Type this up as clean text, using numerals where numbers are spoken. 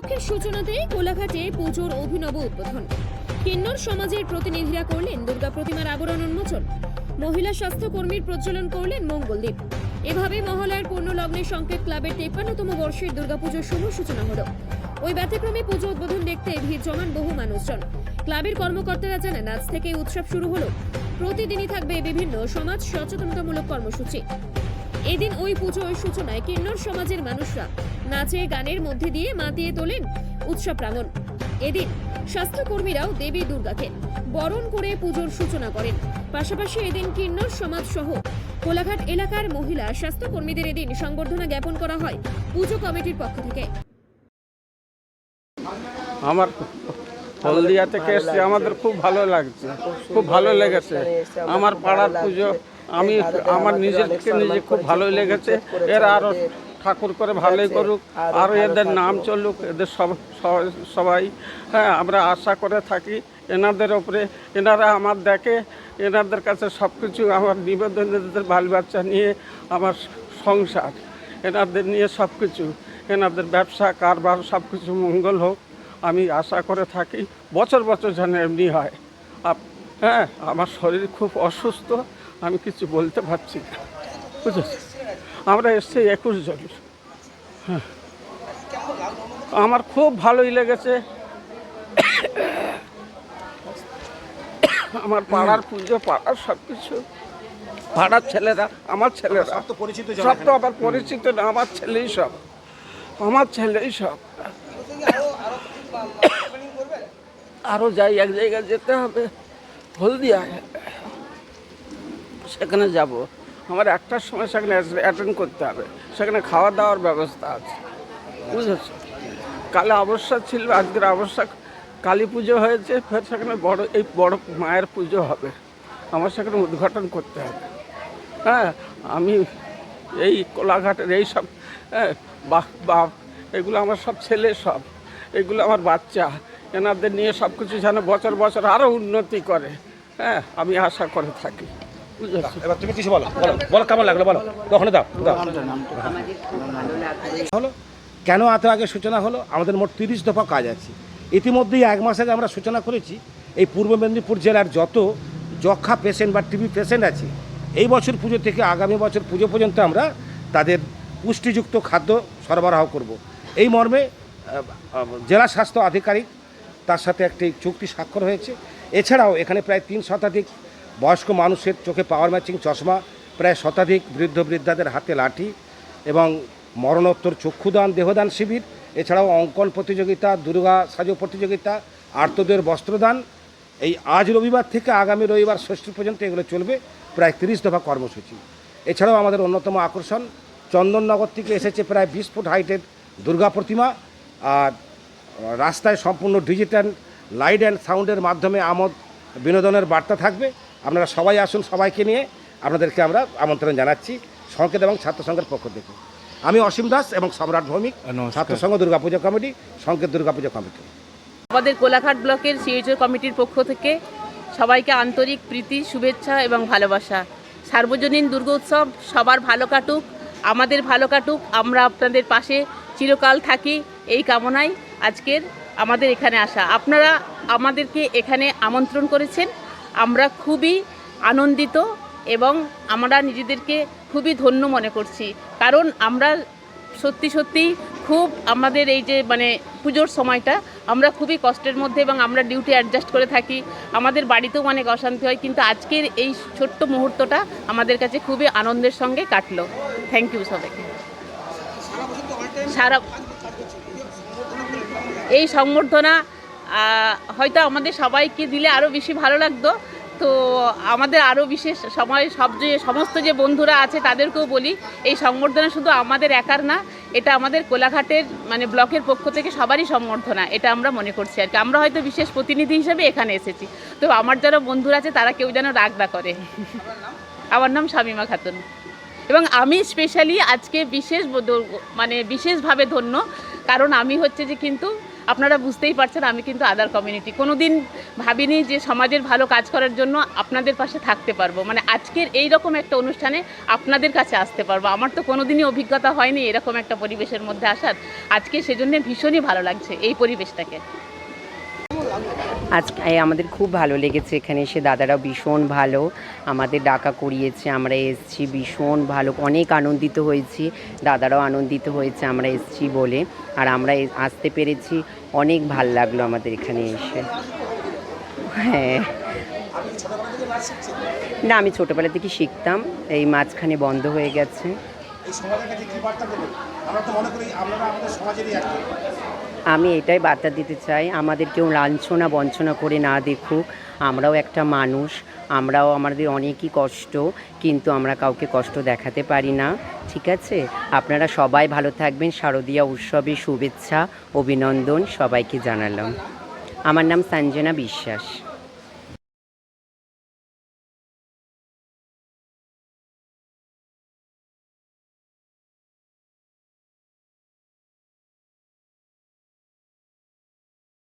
উপলক্ষের সূচনাতেই কোলাঘাটে পুজোর অভিনব উদ্বোধন। কিন্নর সমাজের প্রতিনিধিরা করলেন দুর্গা প্রতিমার আবরণ উন্মোচন। মহিলা স্বাস্থ্যকর্মীর প্রজ্বলন করলেন মঙ্গলদ্বীপ। এভাবে মহালয়ার পূর্ণ লগ্নে সংকেত ক্লাবের 53তম বর্ষের দুর্গাপুজোর শুভ সূচনা হলো। ওই ব্যতিক্রমী পুজো উদ্বোধন দেখতে ভিড় জমান বহু মানুষজন। ক্লাবের কর্মকর্তারা জানান, আজ থেকে উৎসব শুরু হলো। প্রতিদিনই থাকবে বিভিন্ন সমাজ সচেতনতামূলক কর্মসূচি। এদিন ওই পুজোর সূচনায় কিন্নর সমাজের মানুষরা নাচে গানের মধ্যে দিয়ে মাতিয়ে তোলেন উৎসব প্রাঙ্গণ। এদিন স্বাস্থ্যকর্মীরাও দেবী দুর্গাকে বরণ করে পুজোর সূচনা করেন। পাশাপাশি এদিন কিন্নর সমাজ সহ কোলাঘাট এলাকার মহিলা স্বাস্থ্যকর্মীদের এদিন সংবর্ধনা জ্ঞাপন করা হয় পুজো কমিটির পক্ষ থেকে। আমার হলদিয়া থেকে এসে আমাদের খুব ভালো লাগছে, খুব ভালো লেগেছে। আমার পাড়ার পুজো আমার নিজেকে নিজে খুব ভালোই লেগেছে। এরা আরও ঠাকুর করে ভালোই করুক, আরও এদের নাম চলুক, এদের সবাই হ্যাঁ আমরা আশা করে থাকি এনাদের ওপরে। এনারা আমার দেখে, এনাদের কাছে সব কিছু আমার নিবেদন, এদের বাল বাচ্চা নিয়ে আমার সংসার, এনাদের নিয়ে সব কিছু, এনাদের ব্যবসা কারবার সব কিছু মঙ্গল হোক আমি আশা করে থাকি। বছর বছর যেন এমনি হয়। হ্যাঁ, আমার শরীর খুব অসুস্থ, আমি কিছু বলতে পারছি না, বুঝেছি। আমরা এসছি 21 জন। হ্যাঁ, আমার খুব ভালোই লেগেছে। আমার পাড়ার পুজো, পাড়ার সব কিছু, পাড়ার ছেলেরা, আমার ছেলেরা সব তো আবার পরিচিত না, আমার ছেলেই সব, আমার ছেলেই সব। আরও যাই, এক জায়গায় যেতে হবে, হলদিয়ায়, সেখানে যাব। আমার 1টার সময় সেখানে অ্যাটেন্ড করতে হবে, সেখানে খাওয়া দাওয়ার ব্যবস্থা আছে, বুঝেছ। কালে অবস্যা ছিল, আজকের অবস্যা কালী পুজো হয়েছে, ফের সেখানে বড় মায়ের পুজো হবে, আমার সেখানে উদ্ঘাটন করতে হবে। হ্যাঁ, আমি এই কোলাঘাটের এই সব বাপ এগুলো আমার সব ছেলে, সব এগুলো আমার বাচ্চা, এনাদের নিয়ে সব কিছু যেন বছর বছর আরও উন্নতি করে, হ্যাঁ আমি আশা করে থাকি, বুঝেছি। এবার তুমি কিছু বলো, বলো কেমন লাগলো, বলো তখন দাও হলো। কেন এত আগে সূচনা হলো? আমাদের মোট 30 দফা কাজ আছে। ইতিমধ্যেই 1 মাস আগে আমরা সূচনা করেছি। এই পূর্ব মেদিনীপুর জেলার যত যক্ষা পেশেন্ট বা টিবি পেশেন্ট আছে, এই বছর পুজো থেকে আগামী বছর পুজো পর্যন্ত আমরা তাদের পুষ্টিযুক্ত খাদ্য সরবরাহ করব। এই মর্মে জেলা স্বাস্থ্য আধিকারিক তার সাথে একটি চুক্তি স্বাক্ষর হয়েছে। এছাড়াও এখানে প্রায় 3 শতাধিক বয়স্ক মানুষের চোখে পাওয়ার ম্যাচিং চশমা, প্রায় শতাধিক বৃদ্ধ বৃদ্ধাদের হাতে লাঠি এবং মরণোত্তর চক্ষুদান, দেহদান শিবির, এছাড়াও অঙ্কন প্রতিযোগিতা, দুর্গা সাজো প্রতিযোগিতা, আর্তদের বস্ত্রদান, এই আজ রবিবার থেকে আগামী রবিবার ষষ্ঠী পর্যন্ত এগুলো চলবে। প্রায় 30 দফা কর্মসূচি। এছাড়াও আমাদের অন্যতম আকর্ষণ চন্দননগর থেকে এসেছে প্রায় 20 ফুট হাইটের দুর্গা প্রতিমা। আর রাস্তায় সম্পূর্ণ ডিজিটাল লাইট অ্যান্ড সাউন্ডের মাধ্যমে আমোদ বিনোদনের বার্তা থাকবে। আপনারা সবাই আসুন, সবাইকে নিয়ে আপনাদেরকে আমরা আমন্ত্রণ জানাচ্ছি সংকেত এবং ছাত্রসংঘের পক্ষ থেকে। আমি অসীম দাস এবং সম্রাট ভৌমিক, ছাত্রসংঘ দুর্গাপূজা কমিটি, সংকেত দুর্গাপূজা কমিটি। আমাদের কোলাঘাট ব্লকের সিএইচও কমিটির পক্ষ থেকে সবাইকে আন্তরিক প্রীতি, শুভেচ্ছা এবং ভালোবাসা। সার্বজনীন দুর্গোৎসব সবার ভালো কাটুক, আমাদের ভালো কাটুক, আমরা আপনাদের পাশে চিরকাল থাকি, এই কামনায় আজকের আমাদের এখানে আসা। আপনারা আমাদেরকে এখানে আমন্ত্রণ করেছেন, আমরা খুবই আনন্দিত এবং আমরা নিজেদেরকে খুবই ধন্য মনে করছি। কারণ আমরা সত্যি খুব আমাদের এই যে পুজোর সময়টা আমরা খুবই কষ্টের মধ্যে এবং আমরা ডিউটি অ্যাডজাস্ট করে থাকি, আমাদের বাড়িতেও অনেক অশান্তি হয়, কিন্তু আজকের এই ছোট্ট মুহূর্তটা আমাদের কাছে খুবই আনন্দের সঙ্গে কাটলো। থ্যাংক ইউ সবাইকে। সারা এই সংবর্ধনা হয়তো আমাদের সবাইকে দিলে আরও বেশি ভালো লাগতো, তো আমাদের আরও বিশেষ সময় সমস্ত যে বন্ধুরা আছে তাদেরকেও বলি, এই সংবর্ধনা শুধু আমাদের একার না, এটা আমাদের কোলাঘাটের ব্লকের পক্ষ থেকে সবারই সংবর্ধনা, এটা আমরা মনে করছি আর কি। আমরা হয়তো বিশেষ প্রতিনিধি হিসেবে এখানে এসেছি, তো আমার যারা বন্ধুরা আছে তারা কেউ যেন রাগ না করে। আমার নাম শামিমা খাতুন এবং আমি স্পেশালি আজকে বিশেষভাবে ধন্য, কারণ আমি হচ্ছে যে কিন্তু আপনারা বুঝতেই পারছেন আমি কিন্তু আদার কমিউনিটি, কোনো দিন ভাবিনি যে সমাজের ভালো কাজ করার জন্য আপনাদের পাশে থাকতে পারবো, মানে আজকের এই রকম একটা অনুষ্ঠানে আপনাদের কাছে আসতে পারবো। আমার তো কোনো দিনই অভিজ্ঞতা হয়নি এরকম একটা পরিবেশের মধ্যে আসার, আজকে সেজন্য ভীষণই ভালো লাগছে এই পরিবেশটাকে। আজকে আমাদের খুব ভালো লেগেছে এখানে এসে, দাদারাও ভীষণ ভালো আমাদের ডাকা করিয়েছে, আমরা এসেছি ভীষণ ভালো, অনেক আনন্দিত হয়েছি, দাদারাও আনন্দিত হয়েছে আমরা এসেছি বলে, আর আমরা আসতে পেরেছি, অনেক ভাল লাগলো আমাদের এখানে এসে। হ্যাঁ, না আমি ছোটোবেলা থেকে শিখতাম, এই মাঝখানে বন্ধ হয়ে গেছে। আমি এটাই বার্তা দিতে চাই, আমাদের কেউ লাঞ্ছনা বঞ্চনা করে না দেখুক, আমরাও একটা মানুষ, আমরাও আমাদের অনেকই কষ্ট, কিন্তু আমরা কাউকে কষ্ট দেখাতে পারি না, ঠিক আছে? আপনারা সবাই ভালো থাকবেন, শারদীয়া উৎসবের শুভেচ্ছা অভিনন্দন সবাইকে জানালাম। আমার নাম সঞ্জনা বিশ্বাস।